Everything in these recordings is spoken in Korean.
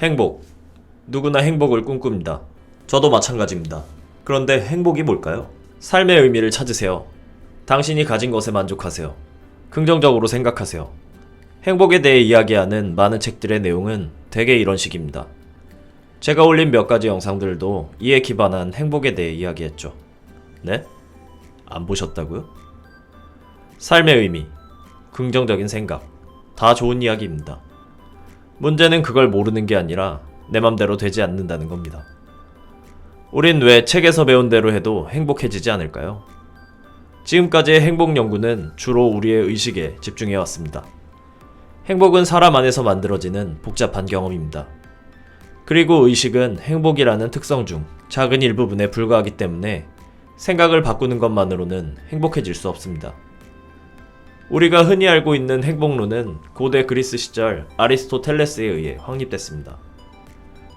행복. 누구나 행복을 꿈꿉니다. 저도 마찬가지입니다. 그런데 행복이 뭘까요? 삶의 의미를 찾으세요. 당신이 가진 것에 만족하세요. 긍정적으로 생각하세요. 행복에 대해 이야기하는 많은 책들의 내용은 대개 이런 식입니다. 제가 올린 몇 가지 영상들도 이에 기반한 행복에 대해 이야기했죠. 네? 안 보셨다고요? 삶의 의미, 긍정적인 생각, 다 좋은 이야기입니다. 문제는 그걸 모르는 게 아니라 내 맘대로 되지 않는다는 겁니다. 우린 왜 책에서 배운 대로 해도 행복해지지 않을까요? 지금까지의 행복 연구는 주로 우리의 의식에 집중해왔습니다. 행복은 사람 안에서 만들어지는 복잡한 경험입니다. 그리고 의식은 행복이라는 특성 중 작은 일부분에 불과하기 때문에 생각을 바꾸는 것만으로는 행복해질 수 없습니다. 우리가 흔히 알고 있는 행복론은 고대 그리스 시절 아리스토텔레스에 의해 확립됐습니다.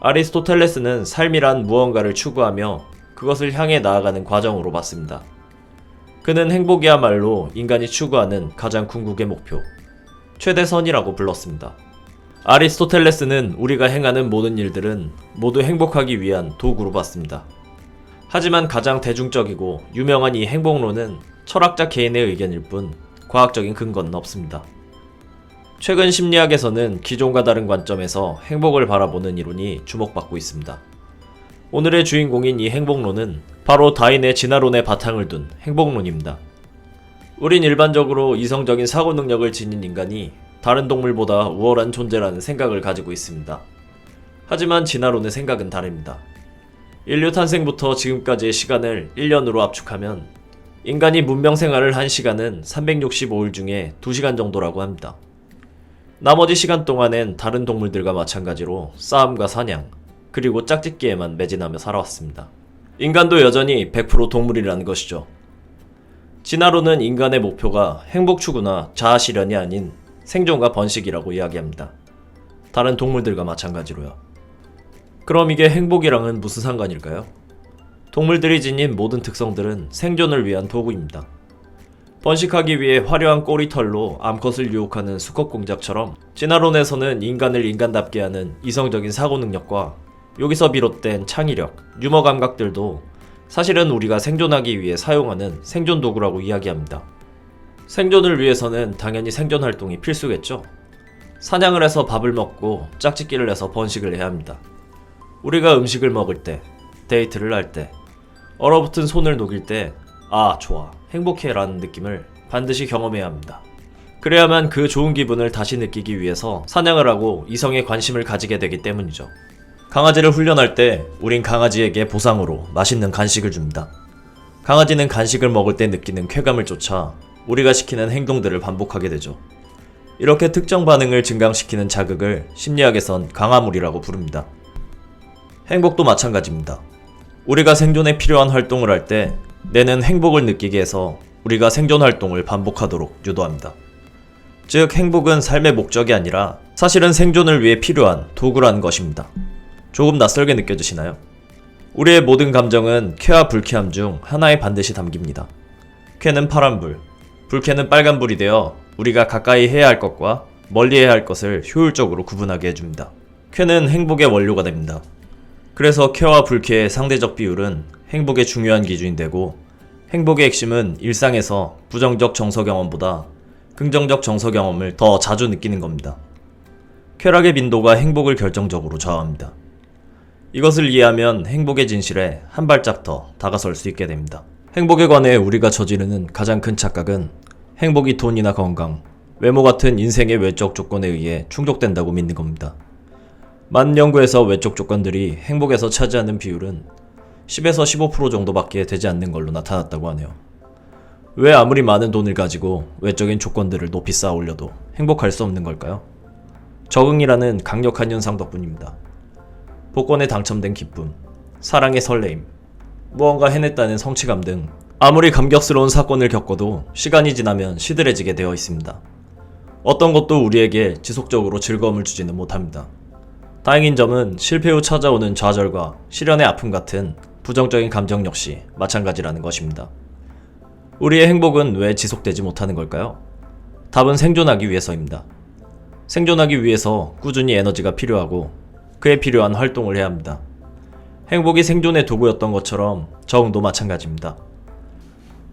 아리스토텔레스는 삶이란 무언가를 추구하며 그것을 향해 나아가는 과정으로 봤습니다. 그는 행복이야말로 인간이 추구하는 가장 궁극의 목표, 최대선이라고 불렀습니다. 아리스토텔레스는 우리가 행하는 모든 일들은 모두 행복하기 위한 도구로 봤습니다. 하지만 가장 대중적이고 유명한 이 행복론은 철학자 개인의 의견일 뿐 과학적인 근거는 없습니다. 최근 심리학에서는 기존과 다른 관점에서 행복을 바라보는 이론이 주목받고 있습니다. 오늘의 주인공인 이 행복론은 바로 다윈의 진화론의 바탕을 둔 행복론입니다. 우린 일반적으로 이성적인 사고 능력을 지닌 인간이 다른 동물보다 우월한 존재라는 생각을 가지고 있습니다. 하지만 진화론의 생각은 다릅니다. 인류 탄생부터 지금까지의 시간을 1년으로 압축하면 인간이 문명 생활을 한 시간은 365일 중에 2시간 정도라고 합니다. 나머지 시간 동안엔 다른 동물들과 마찬가지로 싸움과 사냥, 그리고 짝짓기에만 매진하며 살아왔습니다. 인간도 여전히 100% 동물이라는 것이죠. 진화론은 인간의 목표가 행복 추구나 자아 실현이 아닌 생존과 번식이라고 이야기합니다. 다른 동물들과 마찬가지로요. 그럼 이게 행복이랑은 무슨 상관일까요? 동물들이 지닌 모든 특성들은 생존을 위한 도구입니다. 번식하기 위해 화려한 꼬리털로 암컷을 유혹하는 수컷 공작처럼 진화론에서는 인간을 인간답게 하는 이성적인 사고 능력과 여기서 비롯된 창의력, 유머 감각들도 사실은 우리가 생존하기 위해 사용하는 생존 도구라고 이야기합니다. 생존을 위해서는 당연히 생존 활동이 필수겠죠. 사냥을 해서 밥을 먹고 짝짓기를 해서 번식을 해야 합니다. 우리가 음식을 먹을 때, 데이트를 할 때, 얼어붙은 손을 녹일 때 아 좋아 행복해 라는 느낌을 반드시 경험해야 합니다. 그래야만 그 좋은 기분을 다시 느끼기 위해서 사냥을 하고 이성에 관심을 가지게 되기 때문이죠. 강아지를 훈련할 때 우린 강아지에게 보상으로 맛있는 간식을 줍니다. 강아지는 간식을 먹을 때 느끼는 쾌감을 쫓아 우리가 시키는 행동들을 반복하게 되죠. 이렇게 특정 반응을 증강시키는 자극을 심리학에선 강화물이라고 부릅니다. 행복도 마찬가지입니다. 우리가 생존에 필요한 활동을 할 때 뇌는 행복을 느끼게 해서 우리가 생존 활동을 반복하도록 유도합니다. 즉 행복은 삶의 목적이 아니라 사실은 생존을 위해 필요한 도구라는 것입니다. 조금 낯설게 느껴지시나요? 우리의 모든 감정은 쾌와 불쾌함 중 하나에 반드시 담깁니다. 쾌는 파란불, 불쾌는 빨간불이 되어 우리가 가까이 해야 할 것과 멀리 해야 할 것을 효율적으로 구분하게 해줍니다. 쾌는 행복의 원료가 됩니다. 그래서 쾌와 불쾌의 상대적 비율은 행복의 중요한 기준이 되고 행복의 핵심은 일상에서 부정적 정서 경험보다 긍정적 정서 경험을 더 자주 느끼는 겁니다. 쾌락의 빈도가 행복을 결정적으로 좌우합니다. 이것을 이해하면 행복의 진실에 한 발짝 더 다가설 수 있게 됩니다. 행복에 관해 우리가 저지르는 가장 큰 착각은 행복이 돈이나 건강, 외모 같은 인생의 외적 조건에 의해 충족된다고 믿는 겁니다. 많은 연구에서 외적 조건들이 행복에서 차지하는 비율은 10에서 15% 정도밖에 되지 않는 걸로 나타났다고 하네요. 왜 아무리 많은 돈을 가지고 외적인 조건들을 높이 쌓아 올려도 행복할 수 없는 걸까요? 적응이라는 강력한 현상 덕분입니다. 복권에 당첨된 기쁨, 사랑의 설레임, 무언가 해냈다는 성취감 등 아무리 감격스러운 사건을 겪어도 시간이 지나면 시들해지게 되어 있습니다. 어떤 것도 우리에게 지속적으로 즐거움을 주지는 못합니다. 다행인 점은 실패 후 찾아오는 좌절과 시련의 아픔 같은 부정적인 감정 역시 마찬가지라는 것입니다. 우리의 행복은 왜 지속되지 못하는 걸까요? 답은 생존하기 위해서입니다. 생존하기 위해서 꾸준히 에너지가 필요하고 그에 필요한 활동을 해야 합니다. 행복이 생존의 도구였던 것처럼 적응도 마찬가지입니다.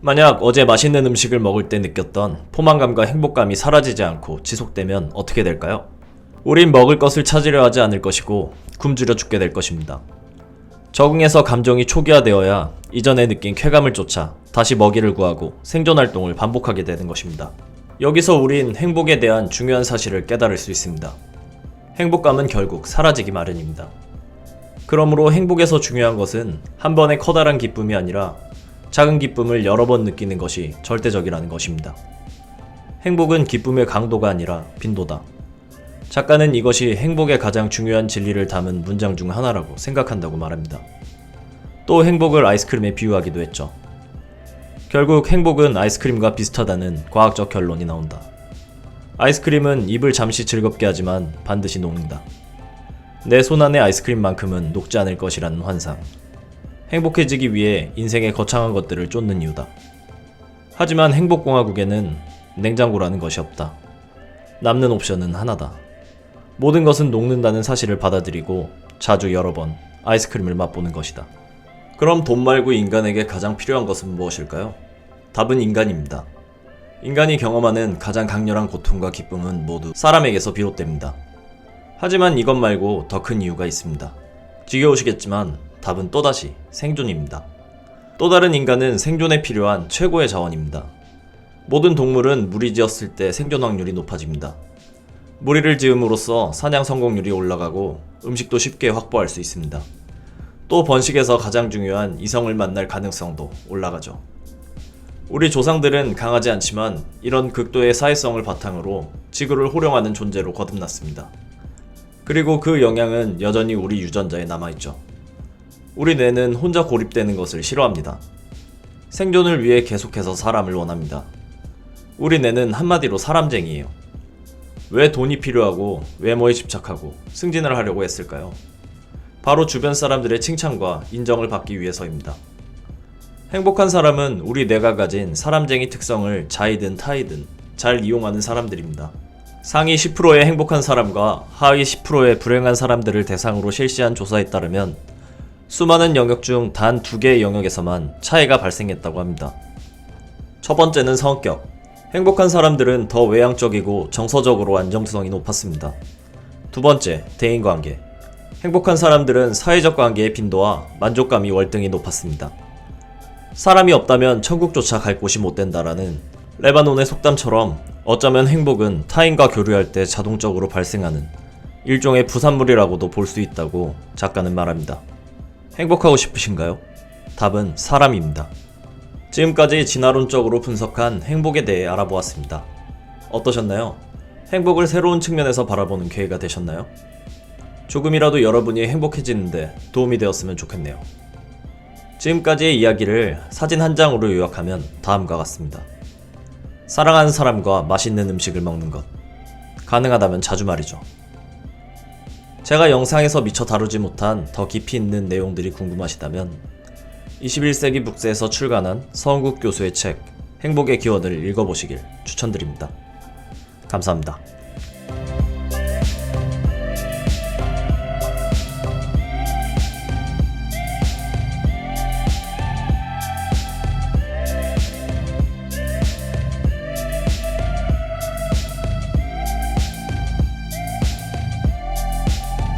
만약 어제 맛있는 음식을 먹을 때 느꼈던 포만감과 행복감이 사라지지 않고 지속되면 어떻게 될까요? 우린 먹을 것을 찾으려 하지 않을 것이고 굶주려 죽게 될 것입니다. 적응해서 감정이 초기화되어야 이전에 느낀 쾌감을 쫓아 다시 먹이를 구하고 생존활동을 반복하게 되는 것입니다. 여기서 우린 행복에 대한 중요한 사실을 깨달을 수 있습니다. 행복감은 결국 사라지기 마련입니다. 그러므로 행복에서 중요한 것은 한 번의 커다란 기쁨이 아니라 작은 기쁨을 여러 번 느끼는 것이 절대적이라는 것입니다. 행복은 기쁨의 강도가 아니라 빈도다. 작가는 이것이 행복의 가장 중요한 진리를 담은 문장 중 하나라고 생각한다고 말합니다. 또 행복을 아이스크림에 비유하기도 했죠. 결국 행복은 아이스크림과 비슷하다는 과학적 결론이 나온다. 아이스크림은 입을 잠시 즐겁게 하지만 반드시 녹는다. 내 손 안의 아이스크림만큼은 녹지 않을 것이라는 환상. 행복해지기 위해 인생의 거창한 것들을 쫓는 이유다. 하지만 행복공화국에는 냉장고라는 것이 없다. 남는 옵션은 하나다. 모든 것은 녹는다는 사실을 받아들이고 자주 여러 번 아이스크림을 맛보는 것이다. 그럼 돈 말고 인간에게 가장 필요한 것은 무엇일까요? 답은 인간입니다. 인간이 경험하는 가장 강렬한 고통과 기쁨은 모두 사람에게서 비롯됩니다. 하지만 이것 말고 더 큰 이유가 있습니다. 지겨우시겠지만 답은 또다시 생존입니다. 또 다른 인간은 생존에 필요한 최고의 자원입니다. 모든 동물은 무리지었을 때 생존 확률이 높아집니다. 무리를 지음으로써 사냥 성공률이 올라가고 음식도 쉽게 확보할 수 있습니다. 또 번식에서 가장 중요한 이성을 만날 가능성도 올라가죠. 우리 조상들은 강하지 않지만 이런 극도의 사회성을 바탕으로 지구를 호령하는 존재로 거듭났습니다. 그리고 그 영향은 여전히 우리 유전자에 남아있죠. 우리 뇌는 혼자 고립되는 것을 싫어합니다. 생존을 위해 계속해서 사람을 원합니다. 우리 뇌는 한마디로 사람쟁이에요. 왜 돈이 필요하고 외모에 집착하고 승진을 하려고 했을까요? 바로 주변 사람들의 칭찬과 인정을 받기 위해서입니다. 행복한 사람은 우리 뇌가 가진 사람쟁이 특성을 자이든 타이든 잘 이용하는 사람들입니다. 상위 10%의 행복한 사람과 하위 10%의 불행한 사람들을 대상으로 실시한 조사에 따르면 수많은 영역 중 단 2개의 영역에서만 차이가 발생했다고 합니다. 첫 번째는 성격. 행복한 사람들은 더 외향적이고 정서적으로 안정성이 높았습니다. 두 번째, 대인관계. 행복한 사람들은 사회적 관계의 빈도와 만족감이 월등히 높았습니다. 사람이 없다면 천국조차 갈 곳이 못 된다라는 레바논의 속담처럼 어쩌면 행복은 타인과 교류할 때 자동적으로 발생하는 일종의 부산물이라고도 볼 수 있다고 작가는 말합니다. 행복하고 싶으신가요? 답은 사람입니다. 지금까지 진화론적으로 분석한 행복에 대해 알아보았습니다. 어떠셨나요? 행복을 새로운 측면에서 바라보는 기회가 되셨나요? 조금이라도 여러분이 행복해지는데 도움이 되었으면 좋겠네요. 지금까지의 이야기를 사진 한 장으로 요약하면 다음과 같습니다. 사랑하는 사람과 맛있는 음식을 먹는 것. 가능하다면 자주 말이죠. 제가 영상에서 미처 다루지 못한 더 깊이 있는 내용들이 궁금하시다면 21세기 북스에서 출간한 서은국 교수의 책 행복의 기원을 읽어보시길 추천드립니다. 감사합니다.